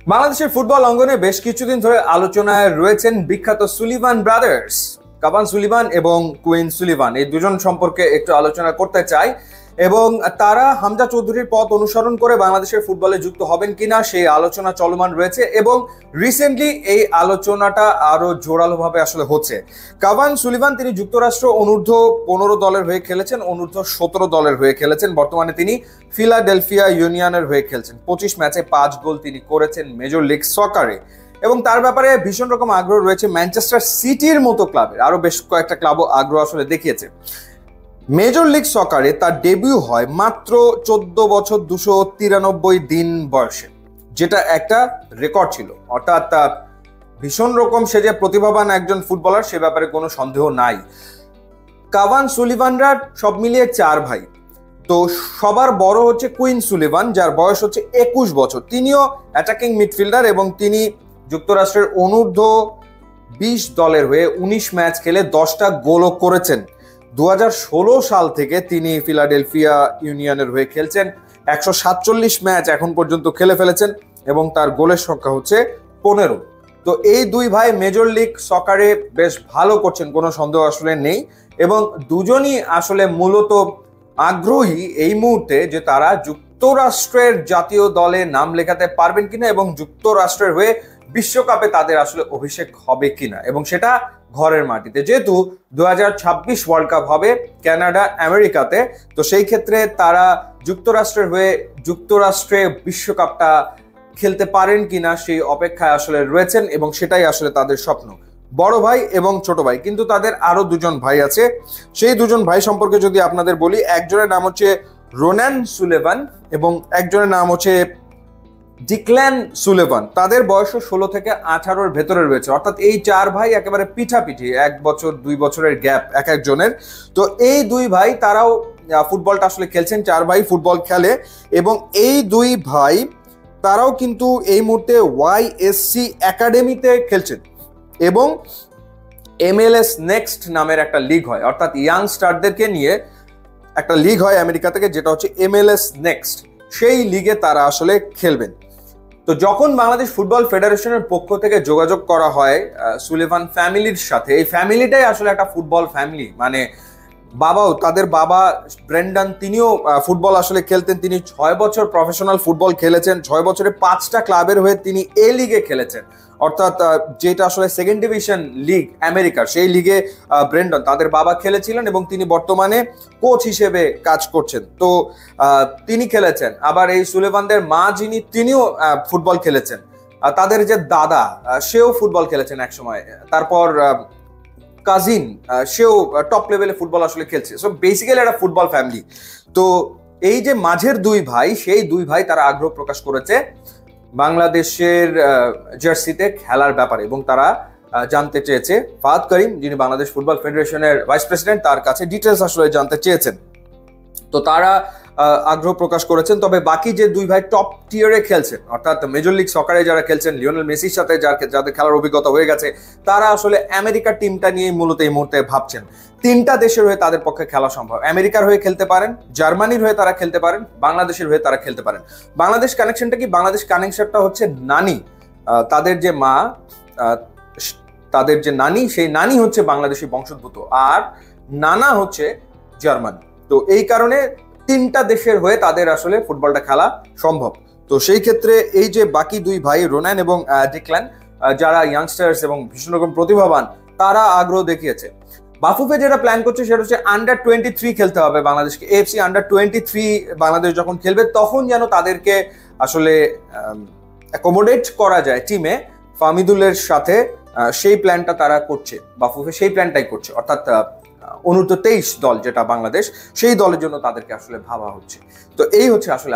বাংলাদেশের ফুটবল অঙ্গনে বেশ কিছুদিন ধরে আলোচনায় রয়েছেন বিখ্যাত সুলিভান ব্রাদার্স। কাভান সুলিভান এবং কুইন সুলিভান, এই দুজন সম্পর্কে একটু আলোচনা করতে চাই। এবং তারা হামজা চৌধুরীর পথ অনুসরণ করে বাংলাদেশের ফুটবলে যুক্ত হবেন কিনা সেই আলোচনা চলমান রয়েছে এবং রিসেন্টলি এই আলোচনাটা আরো জোরালোভাবে আসলে হচ্ছে। কাভান সুলিভান তিনি যুক্তরাষ্ট্র অনূর্ধ্ব 15 দলের হয়ে খেলেছেন, অনূর্ধ্ব 17 দলের হয়ে খেলেছেন। বর্তমানে তিনি ফিলাডেলফিয়া ইউনিয়নের হয়ে খেলছেন। 25 ম্যাচে 5 গোল তিনি করেছেন মেজর লিগ সকারে। এবং তার ব্যাপারে ভীষণ রকম আগ্রহ রয়েছে ম্যানচেস্টার সিটির মতো ক্লাবের, আরো বেশ কয়েকটা ক্লাবও আগ্রহ আসলে দেখিয়েছে। মেজর লিগ সকারে তার ডেবিউ হয় মাত্র 14 বছর 293 দিন বয়সে, যেটা একটা রেকর্ড ছিল। অর্থাৎ ভীষণ রকম সে যে প্রতিভাবান একজন ফুটবলার সে ব্যাপারে কোনো সন্দেহ নাই। কাভান সুলিভানরা সব মিলিয়ে 4 ভাই। তো সবার বড় হচ্ছে কুইন সুলিভান, যার বয়স হচ্ছে 21 বছর। তিনিও অ্যাটাকিং মিডফিল্ডার এবং তিনি যুক্তরাষ্ট্রের অনূর্ধ্ব 20 দলের হয়ে 19 ম্যাচ খেলে 10টা গোলও করেছেন। 2016 সাল থেকে তিনি ফিলাডেলফিয়া ইউনিয়নের হয়ে খেলছেন। 147 ম্যাচ এখন পর্যন্ত খেলে ফেলেছেন এবং তার গোলের সংখ্যা হচ্ছে 15। তো এই দুই ভাই মেজর লিগ সকারে বেশ ভালো করছেন, কোনো সন্দেহ আসলে নেই। এবং দুজনই আসলে মূলত আগ্রহী এই মুহূর্তে যে তারা যুক্তরাষ্ট্রের জাতীয় দলে নাম লেখাতে পারবেন কিনা এবং যুক্তরাষ্ট্রের হয়ে বিশ্বকাপে তাদের আসলে অভিষেক হবে কিনা, এবং সেটা ঘরের মাটিতে। যেহেতু 2026 ওয়ার্ল্ড কাপ হবে কানাডা আমেরিকাতে, তো সেই ক্ষেত্রে তারা যুক্তরাষ্ট্রের হয়ে যুক্তরাষ্ট্রে বিশ্বকাপটা খেলতে পারেন কিনা সেই অপেক্ষায় আসলে রয়েছেন এবং সেটাই আসলে তাদের স্বপ্ন। বড় ভাই এবং ছোট ভাই, কিন্তু তাদের আরো দুজন ভাই আছে। সেই দুজন ভাই সম্পর্কে যদি আপনাদের বলি, একজনের নাম হচ্ছে রোনান সুলেভান এবং একজনের নাম হচ্ছে ডিক্ল্যান সুলেভান। তাদের বয়স 16 থেকে 18-র ভেতরে রয়েছে। অর্থাৎ এই 4 ভাই একেবারে পিঠাপিঠি, 1 বছর 2 বছরের গ্যাপ এক একজনের। তো এই দুই ভাই তারাও ফুটবলটা আসলে খেলছেন, 4 ভাই ফুটবল খেলে এবং এই দুই ভাই তারাও কিন্তু এই মুহূর্তে ওয়াইএসসি একাডেমিতে খেলছেন এবং MLS নেক্সট নামের একটা লিগ হয়, অর্থাৎ ইয়াং স্টারদেরকে নিয়ে একটা লিগ হয় আমেরিকা থেকে, যেটা হচ্ছে MLS নেক্সট। সেই লিগে তারা আসলে খেলবেন। তো যখন বাংলাদেশ ফুটবল ফেডারেশনের পক্ষ থেকে যোগাযোগ করা হয় সুলিভান ফ্যামিলির সাথে, এই ফ্যামিলিটাই আসলে একটা ফুটবল ফ্যামিলি। মানে বাবাও, তাদের বাবা ব্রেন্ডন, তিনিও ফুটবল আসলে খেলতেন। তিনি 6 বছর প্রফেশনাল ফুটবল খেলেছেন। 6 বছরে 5টা ক্লাবের হয়ে তিনি এ লিগে খেলেছেন, অর্থাৎ যেটা আসলে সেকেন্ড ডিভিশন লিগ আমেরিকার, সেই লিগে ব্রেন্ডন তাদের বাবা খেলেছিলেন এবং তিনি বর্তমানে কোচ হিসেবে কাজ করছেন। তো তিনি খেলেছেন। আবার এই সুলেভানদের মা যিনি, তিনিও ফুটবল খেলেছেন। তাদের যে দাদা সেও ফুটবল খেলেছেন এক সময়। তারপর কাজিন সেও টপ লেভেলে ফুটবল আসলে খেলছে। সো বেসিক্যালি একটা ফুটবল ফ্যামিলি। তো এই যে মাঝের দুই ভাই, সেই দুই ভাই তারা আগ্রহ প্রকাশ করেছে বাংলাদেশের জার্সিতে খেলার ব্যাপারে এবং তারা জানতে চেয়েছে ফাহাদ করিম, যিনি বাংলাদেশ ফুটবল ফেডারেশনের ভাইস প্রেসিডেন্ট, তার কাছে ডিটেলস আসলে জানতে চেয়েছেন। তো তারা আগ্রহ প্রকাশ করেছেন। তবে বাকি যে দুই ভাই টপ টিয়ারে খেলছেন, অর্থাৎ মেজর লিগ সকারে যারা খেলছেন, লিওনেল মেসির সাথে যাদের খেলার অভিজ্ঞতা হয়ে গেছে, তারা আসলে আমেরিকার টিমটা নিয়ে মূলত এই মুহূর্তে ভাবছেন। 3টা দেশের হয়ে তাদের পক্ষে খেলা সম্ভব। আমেরিকার হয়ে খেলতে পারেন, জার্মানির হয়ে তারা খেলতে পারেন, বাংলাদেশের হয়ে তারা খেলতে পারেন। বাংলাদেশ কানেকশনটা কি? বাংলাদেশ কানেকশনটা হচ্ছে নানি, তাদের যে মা, তাদের যে নানি, সেই নানি হচ্ছে বাংলাদেশি বংশোদ্ভূত, আর নানা হচ্ছে জার্মান। তো এই কারণে 3টা দেশের হয়ে তাদের আসলে ফুটবলটা খেলা সম্ভব। তো সেই ক্ষেত্রে এই যে বাকি দুই ভাই রোনান এবং ডিক্ল্যান, যারা ইয়াংস্টার্স এবং ভীষণ রকম প্রতিভাবান, তারা আগ্রহ দেখিয়েছে। বাফুফে যেটা প্ল্যান করছে সেটা হচ্ছে আন্ডার 23 খেলতে হবে বাংলাদেশকে। AFC আন্ডার 23 বাংলাদেশ যখন খেলবে তখন যেন তাদেরকে আসলে অ্যাকোমোডেট করা যায় টিমে ফামিদুলের সাথে, সেই প্ল্যানটা তারা করছে। বাফুফে সেই প্ল্যানটাই করছে, অর্থাৎ অনূর্ধ্ব 23 দল যেটা বাংলাদেশ, সেই দলের জন্য তাদেরকে আসলে ভাবা হচ্ছে। তো এই হচ্ছে আসলে